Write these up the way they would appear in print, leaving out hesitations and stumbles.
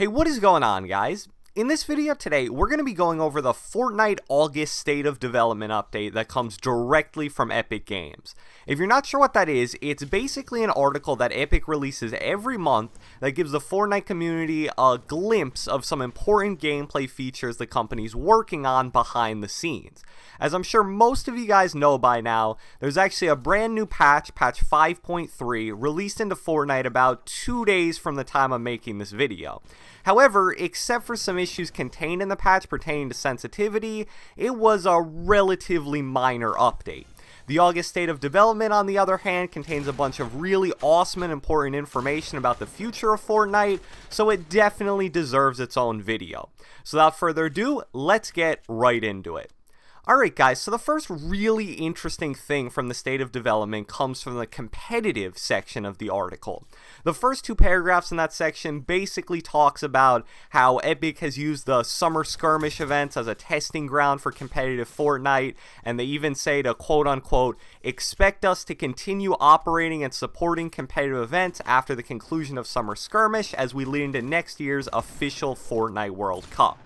Hey, what is going on, guys? In this video today, we're going to be going over the Fortnite August State of Development update that comes directly from Epic Games. If you're not sure what that is, it's basically an article that Epic releases every month that gives the Fortnite community a glimpse of some important gameplay features the company's working on behind the scenes. As I'm sure most of you guys know by now, there's actually a brand new patch 5.3, released into Fortnite about 2 days from the time I'm making this video. However, except for some issues contained in the patch pertaining to sensitivity, it was a relatively minor update. The August State of Development, on the other hand, contains a bunch of really awesome and important information about the future of Fortnite, so it definitely deserves its own video. So without further ado, let's get right into it. Alright guys, so the first really interesting thing from the State of Development comes from the competitive section of the article. The first two paragraphs in that section basically talks about how Epic has used the summer skirmish events as a testing ground for competitive Fortnite, and they even say to quote-unquote, expect us to continue operating and supporting competitive events after the conclusion of summer skirmish as we lead into next year's official Fortnite World Cup.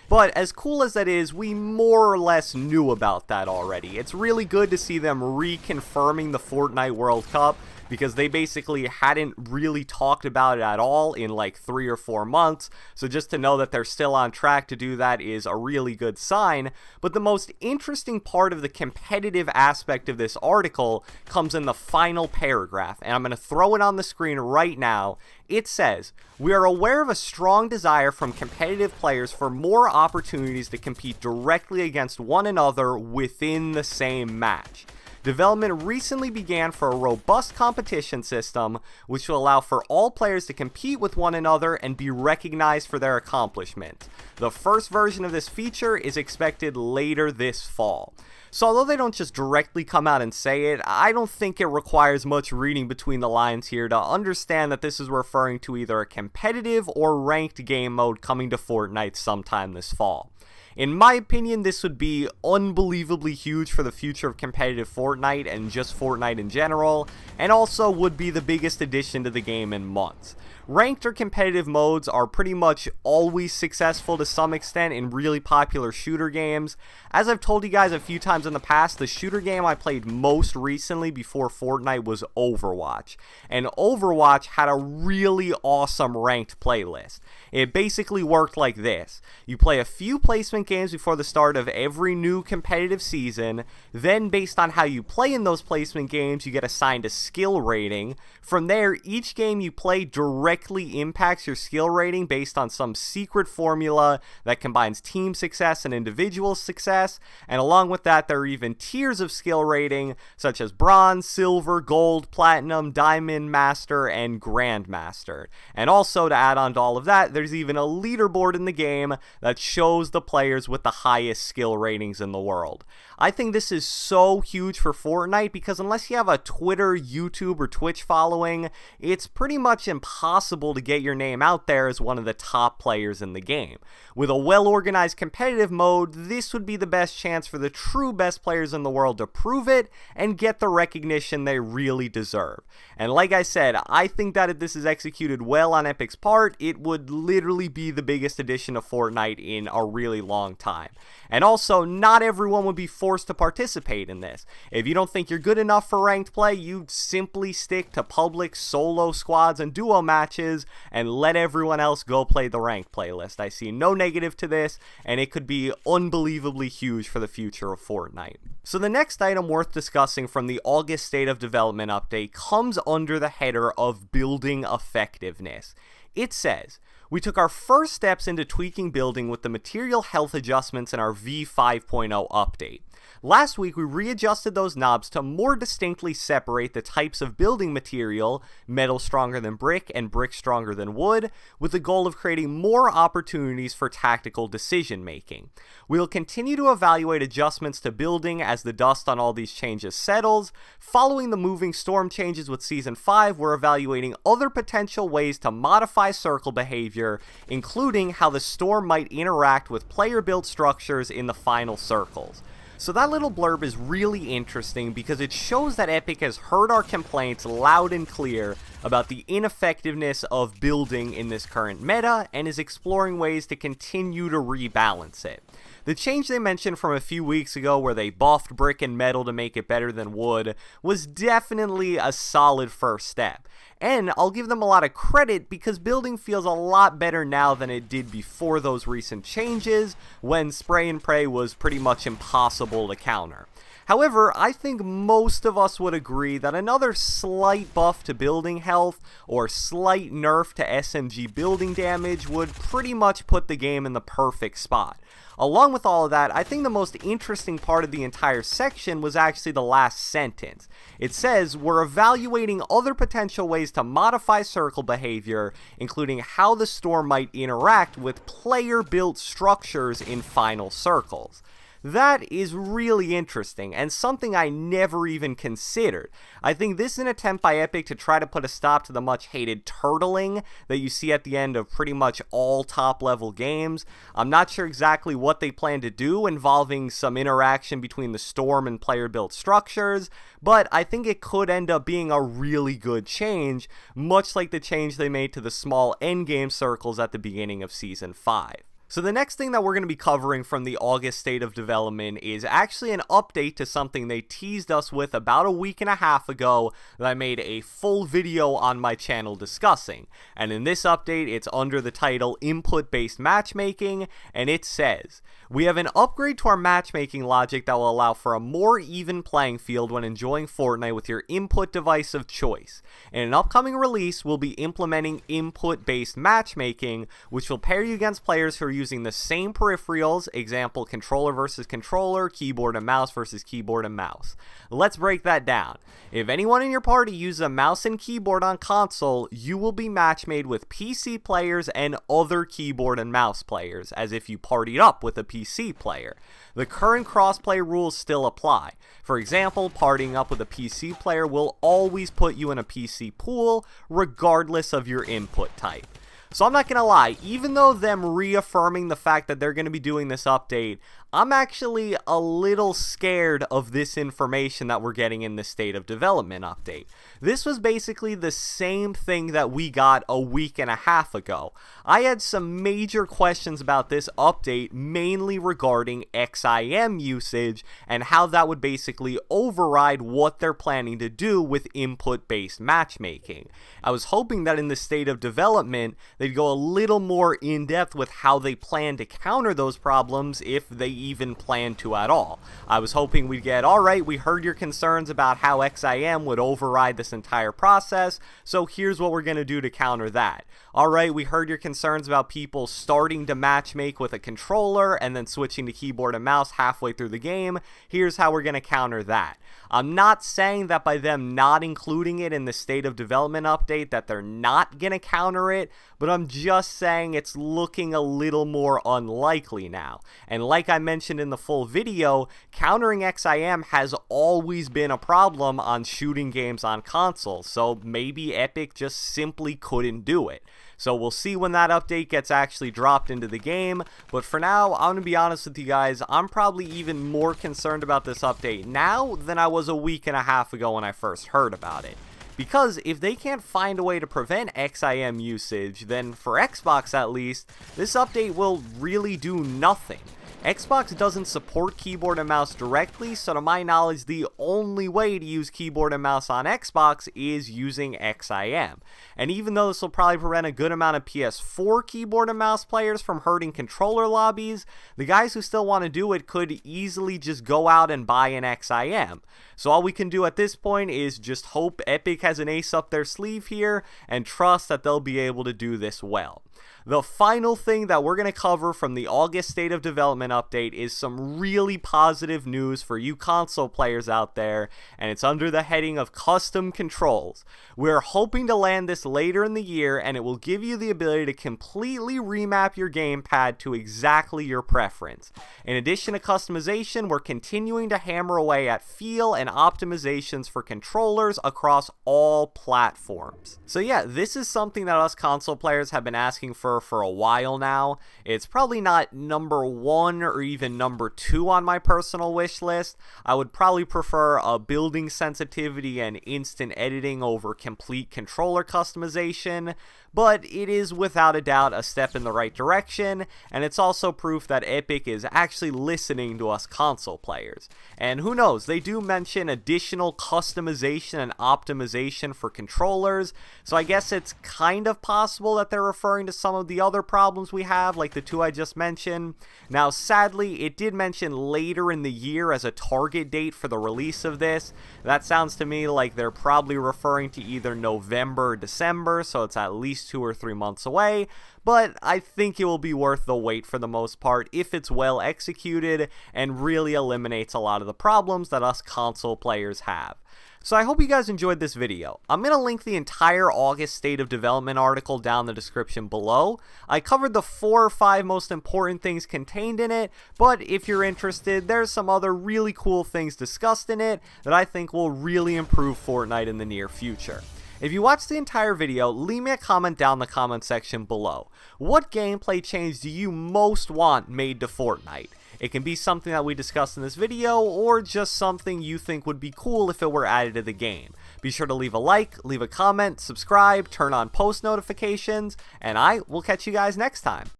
But as cool as that is, we more or less knew about that already. It's really good to see them reconfirming the Fortnite World Cup, because they basically hadn't really talked about it at all in like 3 or 4 months, so just to know that they're still on track to do that is a really good sign. But the most interesting part of the competitive aspect of this article comes in the final paragraph, and I'm going to throw it on the screen right now. It says, "We are aware of a strong desire from competitive players for more opportunities to compete directly against one another within the same match. Development recently began for a robust competition system, which will allow for all players to compete with one another and be recognized for their accomplishments. The first version of this feature is expected later this fall." So although they don't just directly come out and say it, I don't think it requires much reading between the lines here to understand that this is referring to either a competitive or ranked game mode coming to Fortnite sometime this fall. In my opinion, this would be unbelievably huge for the future of competitive Fortnite and just Fortnite in general, and also would be the biggest addition to the game in months. Ranked or competitive modes are pretty much always successful to some extent in really popular shooter games. As I've told you guys a few times in the past, the shooter game I played most recently before Fortnite was Overwatch. And Overwatch had a really awesome ranked playlist. It basically worked like this. You play a few placement games before the start of every new competitive season, then based on how you play in those placement games, you get assigned a skill rating. From there, each game you play directly impacts your skill rating based on some secret formula that combines team success and individual success, and along with that there are even tiers of skill rating such as bronze, silver, gold, platinum, diamond, master, and grandmaster. And also, to add on to all of that, there's even a leaderboard in the game that shows the players with the highest skill ratings in the world. I think this is so huge for Fortnite because unless you have a Twitter, YouTube, or Twitch following, it's pretty much impossible to get your name out there as one of the top players in the game. With a well-organized competitive mode, this would be the best chance for the true best players in the world to prove it and get the recognition they really deserve. And like I said, I think that if this is executed well on Epic's part, it would literally be the biggest addition to Fortnite in a really long time. And also, not everyone would be forced to participate in this. If you don't think you're good enough for ranked play, you simply stick to public, solo squads, and duo matches, and let everyone else go play the ranked playlist. I see no negative to this, and it could be unbelievably huge for the future of Fortnite. So the next item worth discussing from the August State of Development update comes under the header of building effectiveness. It says, "We took our first steps into tweaking building with the material health adjustments in our V5.0 update. Last week, we readjusted those knobs to more distinctly separate the types of building material, metal stronger than brick and brick stronger than wood, with the goal of creating more opportunities for tactical decision making. We'll continue to evaluate adjustments to building as the dust on all these changes settles. Following the moving storm changes with Season 5, we're evaluating other potential ways to modify circle behavior, including how the storm might interact with player-built structures in the final circles." So that little blurb is really interesting because it shows that Epic has heard our complaints loud and clear about the ineffectiveness of building in this current meta and is exploring ways to continue to rebalance it. The change they mentioned from a few weeks ago where they buffed brick and metal to make it better than wood was definitely a solid first step. And I'll give them a lot of credit because building feels a lot better now than it did before those recent changes when spray and pray was pretty much impossible to counter. However, I think most of us would agree that another slight buff to building health or slight nerf to SMG building damage would pretty much put the game in the perfect spot. Along with all of that, I think the most interesting part of the entire section was actually the last sentence. It says, we're evaluating other potential ways to modify circle behavior, including how the storm might interact with player-built structures in final circles. That is really interesting, and something I never even considered. I think this is an attempt by Epic to try to put a stop to the much hated turtling that you see at the end of pretty much all top level games. I'm not sure exactly what they plan to do involving some interaction between the storm and player built structures, but I think it could end up being a really good change, much like the change they made to the small endgame circles at the beginning of Season 5. So the next thing that we're going to be covering from the August State of Development is actually an update to something they teased us with about a week and a half ago that I made a full video on my channel discussing. And in this update, it's under the title Input-Based Matchmaking, and it says, we have an upgrade to our matchmaking logic that will allow for a more even playing field when enjoying Fortnite with your input device of choice. In an upcoming release, we'll be implementing input-based matchmaking, which will pair you against players who are using the same peripherals, example controller versus controller, keyboard and mouse versus keyboard and mouse. Let's break that down. If anyone in your party uses a mouse and keyboard on console, you will be matchmade with PC players and other keyboard and mouse players, as if you partied up with a PC player. The current crossplay rules still apply. For example, partying up with a PC player will always put you in a PC pool, regardless of your input type. So I'm not gonna lie, even though them reaffirming the fact that they're gonna be doing this update, I'm actually a little scared of this information that we're getting in the State of Development update. This was basically the same thing that we got a week and a half ago. I had some major questions about this update, mainly regarding XIM usage and how that would basically override what they're planning to do with input-based matchmaking. I was hoping that in the State of Development, they'd go a little more in-depth with how they plan to counter those problems, if they even plan to at all. I was hoping we'd get, alright, we heard your concerns about how XIM would override this entire process, so here's what we're going to do to counter that. Alright, we heard your concerns about people starting to matchmake with a controller and then switching to keyboard and mouse halfway through the game. Here's how we're going to counter that. I'm not saying that by them not including it in the State of Development update that they're not going to counter it, but I'm just saying it's looking a little more unlikely now. And like I mentioned in the full video, countering XIM has always been a problem on shooting games on consoles, so maybe Epic just simply couldn't do it. So we'll see when that update gets actually dropped into the game, but for now, I'm going to be honest with you guys, I'm probably even more concerned about this update now than I was a week and a half ago when I first heard about it. Because if they can't find a way to prevent XIM usage, then for Xbox at least, this update will really do nothing. Xbox doesn't support keyboard and mouse directly, so to my knowledge, the only way to use keyboard and mouse on Xbox is using XIM. And even though this will probably prevent a good amount of PS4 keyboard and mouse players from hurting controller lobbies, the guys who still want to do it could easily just go out and buy an XIM. So all we can do at this point is just hope Epic has an ace up their sleeve here and trust that they'll be able to do this well. The final thing that we're going to cover from the August State of Development update is some really positive news for you console players out there, and it's under the heading of custom controls. We're hoping to land this later in the year, and it will give you the ability to completely remap your gamepad to exactly your preference. In addition to customization, we're continuing to hammer away at feel and optimizations for controllers across all platforms. So yeah, this is something that us console players have been asking asking for a while now. It's probably not number 1 or even number 2 on my personal wish list. I would probably prefer a building sensitivity and instant editing over complete controller customization, but it is without a doubt a step in the right direction, and it's also proof that Epic is actually listening to us console players. And who knows, they do mention additional customization and optimization for controllers, so I guess it's kind of possible that they're referring to some of the other problems we have, like the 2 I just mentioned. Now, sadly, it did mention later in the year as a target date for the release of this. That sounds to me like they're probably referring to either November or December, so it's at least 2 or 3 months away, but I think it will be worth the wait for the most part if it's well executed and really eliminates a lot of the problems that us console players have. So I hope you guys enjoyed this video. I'm going to link the entire August State of Development article down in the description below. I covered the 4 or 5 most important things contained in it, but if you're interested, there's some other really cool things discussed in it that I think will really improve Fortnite in the near future. If you watched the entire video, leave me a comment down in the comment section below. What gameplay change do you most want made to Fortnite? It can be something that we discussed in this video, or just something you think would be cool if it were added to the game. Be sure to leave a like, leave a comment, subscribe, turn on post notifications, and I will catch you guys next time.